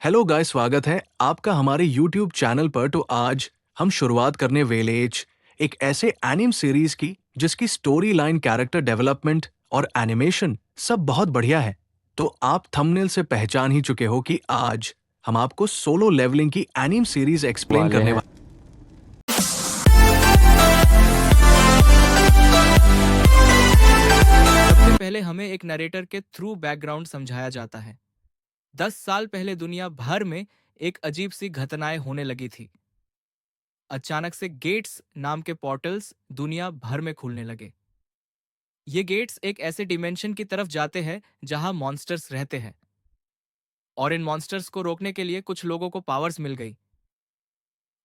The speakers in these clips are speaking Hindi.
हेलो गाइस, स्वागत है आपका हमारे यूट्यूब चैनल पर। तो आज हम शुरुआत करने वेलेज एक ऐसे एनिम सीरीज की जिसकी स्टोरी लाइन, कैरेक्टर डेवलपमेंट और एनिमेशन सब बहुत बढ़िया है। तो आप थंबनेल से पहचान ही चुके हो कि आज हम आपको सोलो लेवलिंग की एनिम सीरीज एक्सप्लेन वाले करने हैं। वाले। सबसे पहले हमें एक नरेटर के थ्रू बैकग्राउंड समझाया जाता है। 10 साल पहले दुनिया भर में एक अजीब सी घटनाएं होने लगी थी। अचानक से गेट्स नाम के पोर्टल्स दुनिया भर में खुलने लगे। ये गेट्स एक ऐसे डिमेंशन की तरफ जाते हैं जहां मॉन्स्टर्स रहते हैं, और इन मॉन्स्टर्स को रोकने के लिए कुछ लोगों को पावर्स मिल गई,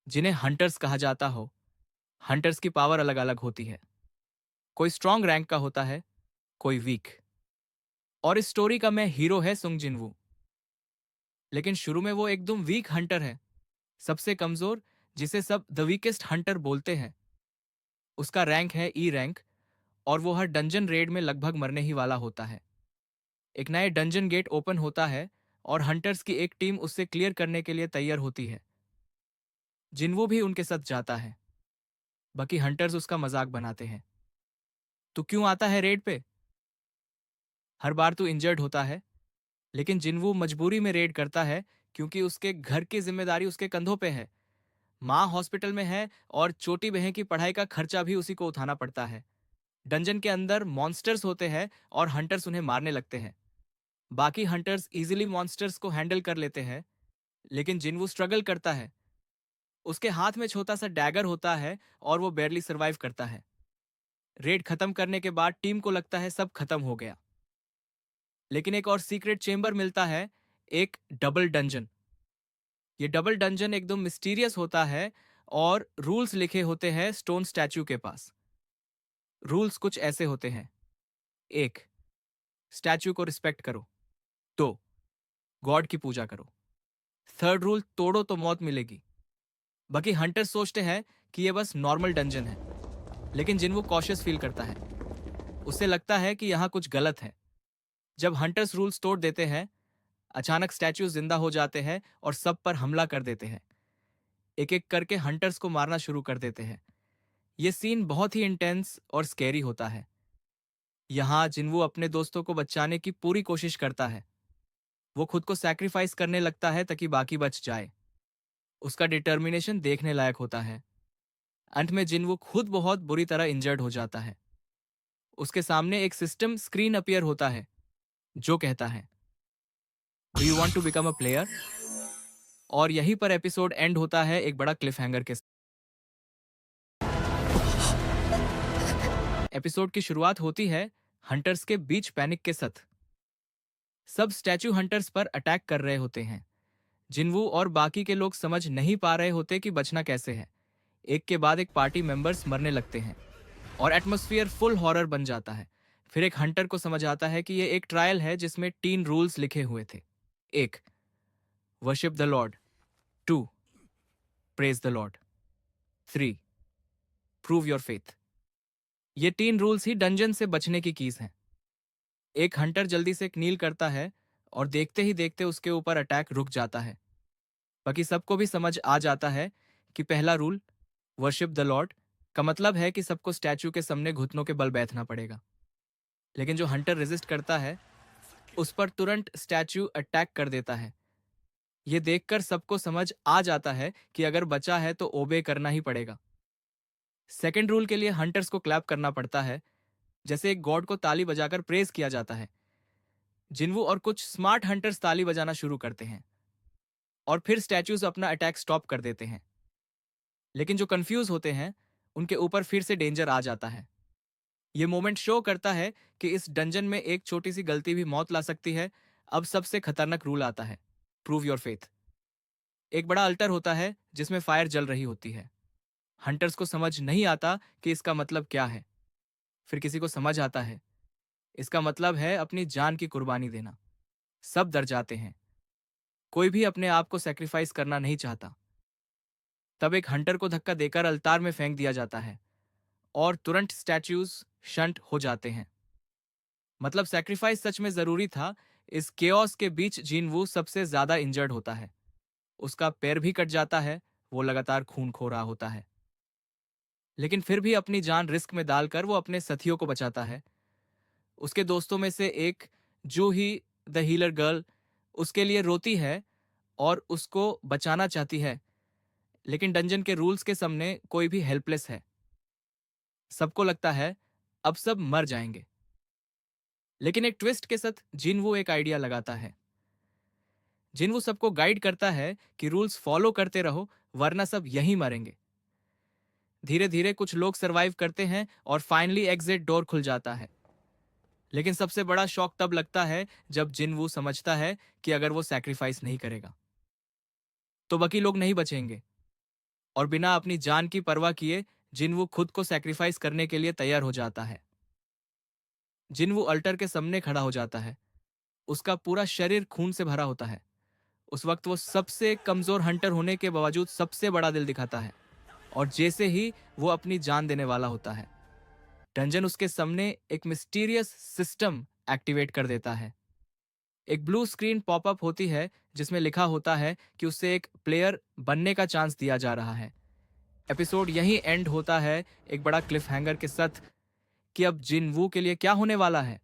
जिन्हें हंटर्स कहा जाता हो। हंटर्स की पावर अलग अलग होती है, कोई स्ट्रॉन्ग रैंक का होता है, कोई वीक। और इस स्टोरी का मैं हीरो है सुंग जिनवू। लेकिन शुरू में वो एकदम वीक हंटर है, सबसे कमजोर, जिसे सब द वीकेस्ट हंटर बोलते हैं। उसका रैंक है ई रैंक, और वो हर डंजन रेड में लगभग मरने ही वाला होता है। एक नए डंजन गेट ओपन होता है और हंटर्स की एक टीम उससे क्लियर करने के लिए तैयार होती है। जिनवो भी उनके साथ जाता है। बाकी हंटर्स उसका मजाक बनाते हैं, तू क्यों आता है रेड पे, हर बार तू इंजर्ड होता है। लेकिन जिनवो मजबूरी में रेड करता है, क्योंकि उसके घर की जिम्मेदारी उसके कंधों पे है। माँ हॉस्पिटल में है और छोटी बहन की पढ़ाई का खर्चा भी उसी को उठाना पड़ता है। डंजन के अंदर मॉन्स्टर्स होते हैं और हंटर्स उन्हें मारने लगते हैं। बाकी हंटर्स इजीली मॉन्स्टर्स को हैंडल कर लेते हैं, लेकिन जिनवू स्ट्रगल करता है। उसके हाथ में छोटा सा डैगर होता है और वो बेरली सर्वाइव करता है। रेड खत्म करने के बाद टीम को लगता है सब खत्म हो गया, लेकिन एक और सीक्रेट चेंबर मिलता है, एक डबल डंजन। ये डबल डंजन एकदम मिस्टीरियस होता है और रूल्स लिखे होते हैं स्टोन स्टैचू के पास। रूल्स कुछ ऐसे होते हैं: 1. स्टैचू को रिस्पेक्ट करो। 2. गॉड की पूजा करो। थर्ड रूल, तोड़ो तो मौत मिलेगी। बाकी हंटर सोचते हैं कि ये बस नॉर्मल डंजन है, लेकिन जिन वो कॉशियस फील करता है। उसे लगता है कि यहाँ कुछ गलत है। जब हंटर्स रूल्स तोड़ देते हैं, अचानक स्टैचू जिंदा हो जाते हैं और सब पर हमला कर देते हैं। एक एक करके हंटर्स को मारना शुरू कर देते हैं। ये सीन बहुत ही इंटेंस और स्कैरी होता है। यहाँ जिनवू अपने दोस्तों को बचाने की पूरी कोशिश करता है। वो खुद को सैक्रिफाइस करने लगता है ताकि बाकी बच जाए। उसका डिटर्मिनेशन देखने लायक होता है। अंत में जिनवू खुद बहुत बुरी तरह इंजर्ड हो जाता है। उसके सामने एक सिस्टम स्क्रीन अपीयर होता है जो कहता है, do you want to become a player? और यहीं पर एपिसोड एंड होता है एक बड़ा क्लिफ हैंगर के साथ। एपिसोड की शुरुआत होती है हंटर्स के बीच पैनिक के साथ। सब स्टैचू हंटर्स पर अटैक कर रहे होते हैं। जिनवू और बाकी के लोग समझ नहीं पा रहे होते कि बचना कैसे है। एक के बाद एक पार्टी मेंबर्स मरने लगते हैं और एटमॉस्फेयर फुल हॉरर बन जाता है। फिर एक हंटर को समझ आता है कि ये एक ट्रायल है जिसमें 3 रूल्स लिखे हुए थे। 1. Worship the Lord. 2. Praise the Lord. 3. Prove your faith. ये 3 रूल्स ही डंजन से बचने की कीज हैं। एक हंटर जल्दी से नील करता है और देखते ही देखते उसके ऊपर अटैक रुक जाता है। बाकी सबको भी समझ आ जाता है कि पहला रूल, वर्शिप द लॉर्ड, का मतलब है कि सबको स्टैचू के सामने घुटनों के बल बैठना पड़ेगा। लेकिन जो हंटर रेजिस्ट करता है, उस पर तुरंत स्टैचू अटैक कर देता है। ये देखकर सबको समझ आ जाता है कि अगर बचा है तो ओबे करना ही पड़ेगा। सेकेंड रूल के लिए हंटर्स को क्लैप करना पड़ता है, जैसे एक गॉड को ताली बजाकर प्रेज किया जाता है। जिनवू और कुछ स्मार्ट हंटर्स ताली बजाना शुरू करते हैं और फिर स्टैचूज अपना अटैक स्टॉप कर देते हैं। लेकिन जो कंफ्यूज होते हैं, उनके ऊपर फिर से डेंजर आ जाता है। ये मोमेंट शो करता है कि इस डंजन में एक छोटी सी गलती भी मौत ला सकती है। अब सबसे खतरनाक रूल आता है, प्रूव योर फेथ। एक बड़ा अल्टर होता है जिसमें फायर जल रही होती है। हंटर्स को समझ नहीं आता कि इसका मतलब क्या है। फिर किसी को समझ आता है, इसका मतलब है अपनी जान की कुर्बानी देना। सब डर जाते हैं, कोई भी अपने आप को सेक्रीफाइस करना नहीं चाहता। तब एक हंटर को धक्का देकर अल्तार में फेंक दिया जाता है और तुरंत स्टैच्यूज शंट हो जाते हैं। मतलब सेक्रीफाइस सच में जरूरी था, इस केओस के बीच जिनवू सबसे ज्यादा इंजर्ड होता है। उसका पैर भी कट जाता है, वो लगातार खून खो रहा होता है, लेकिन फिर भी अपनी जान रिस्क में डालकर वो अपने साथियों को बचाता है। उसके दोस्तों में से एक, जूही द हीलर गर्ल, उसके लिए रोती है और उसको बचाना चाहती है, लेकिन डंजन के रूल्स के सामने कोई भी हेल्पलेस है। सबको लगता है अब सब मर जाएंगे, लेकिन एक ट्विस्ट के साथ जिनवू एक आइडिया लगाता है। जिनवू सबको गाइड करता है कि रूल्स फॉलो करते रहो, वरना सब यहीं मरेंगे। धीरे धीरे कुछ लोग सरवाइव करते हैं और फाइनली एग्जिट डोर खुल जाता है। लेकिन सबसे बड़ा शॉक तब लगता है जब जिनवू समझता है कि अगर वो सैक्रिफाइस नहीं करेगा तो बाकी लोग नहीं बचेंगे, और बिना अपनी जान की परवाह किए जिनवू खुद को सैक्रिफाइस करने के लिए तैयार हो जाता है। जिनवू अल्टर के सामने खड़ा हो जाता है। उसका पूरा शरीर खून से भरा होता है। उस वक्त वो सबसे कमजोर हंटर होने के बावजूद सबसे बड़ा दिल दिखाता है, और जैसे ही वो अपनी जान देने वाला होता है, डंजन उसके सामने एक मिस्टीरियस सिस्टम एक्टिवेट कर देता है। एक ब्लू स्क्रीन पॉपअप होती है जिसमें लिखा होता है कि उसे एक प्लेयर बनने का चांस दिया जा रहा है। एपिसोड यहीं एंड होता है, एक बड़ा क्लिफ हैंगर के साथ कि अब जिनवू के लिए क्या होने वाला है।